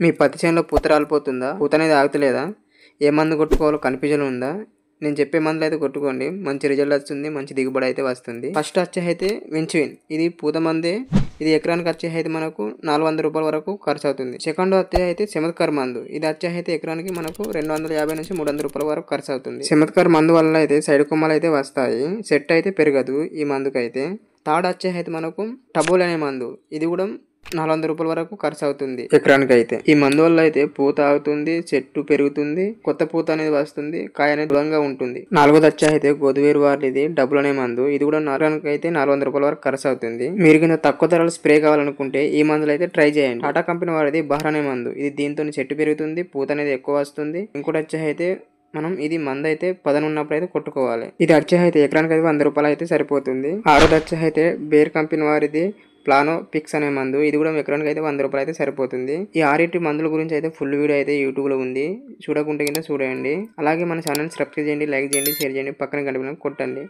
మీ పత్తి చేనులో పూత రాలిపోతుందా? పూత అనేది ఆగుతలేదా? ఏ మందు కొట్టుకోవాలో కన్ఫ్యూజన్ ఉందా? నేను చెప్పే మందులు అయితే కొట్టుకోండి, మంచి రిజల్ట్ వస్తుంది, మంచి దిగుబడి అయితే వస్తుంది. ఫస్ట్ వచ్చే అయితే విన్చువిన్, ఇది పూత మందే. ఇది ఎకరానికి వచ్చే అయితే మనకు 400 రూపాయల వరకు ఖర్చు అవుతుంది. సెకండ్ వచ్చే అయితే చమత్కార్ మందు, ఇది వచ్చే అయితే ఎకరానికి మనకు 250 నుంచి 300 రూపాయల వరకు ఖర్చు అవుతుంది. చమత్కార్ మందు వల్ల అయితే సైడ్ కొమ్మలు అయితే వస్తాయి, సెట్ అయితే పెరగదు ఈ మందుకైతే. థర్డ్ వచ్చే అయితే మనకు టబోల్ అనే మందు, ఇది కూడా 400 రూపాయల వరకు ఖర్చు అవుతుంది ఎకరానికి అయితే. ఈ మందు వల్ల అయితే పూత ఆగుతుంది, చెట్టు పెరుగుతుంది, కొత్త పూత అనేది వస్తుంది, కాయ అనేది దృఢంగా ఉంటుంది. నాలుగోది వచ్చి అయితే గోధువేరు వారిది డబ్బులు అనే మందు, ఇది కూడా ఎకరానికి అయితే 400 రూపాయల వరకు ఖర్చు అవుతుంది. మీరు కింద తక్కువ ధరలు స్ప్రే కావాలనుకుంటే ఈ మందులు అయితే ట్రై చేయండి. టాటా కంపెనీ వారిది బహర్ అనే మందు, ఇది దీంతో చెట్టు పెరుగుతుంది, పూత అనేది ఎక్కువ వస్తుంది. ఇంకోటి వచ్చి అయితే మనం ఇది మందు అయితే పదను ఉన్నప్పుడు అయితే కొట్టుకోవాలి. ఇది వచ్చే అయితే ఎకరానికి అయితే 100 రూపాయలు అయితే సరిపోతుంది. ఆరోది వచ్చే అయితే బేర్ కంపెనీ వారిది ప్లానో పిక్స్ అనే మందు, ఇది కూడా ఎకరానికి అయితే 100 రూపాయలు అయితే సరిపోతుంది. ఈ 6 మందుల గురించి అయితే ఫుల్ వీడియో అయితే యూట్యూబ్ లో ఉంది, చూడకుంటే కింద చూడండి. అలాగే మన ఛానల్ సబ్స్క్రైబ్ చేయండి, లైక్ చేయండి, షేర్ చేయండి, పక్కన గంట కొట్టండి.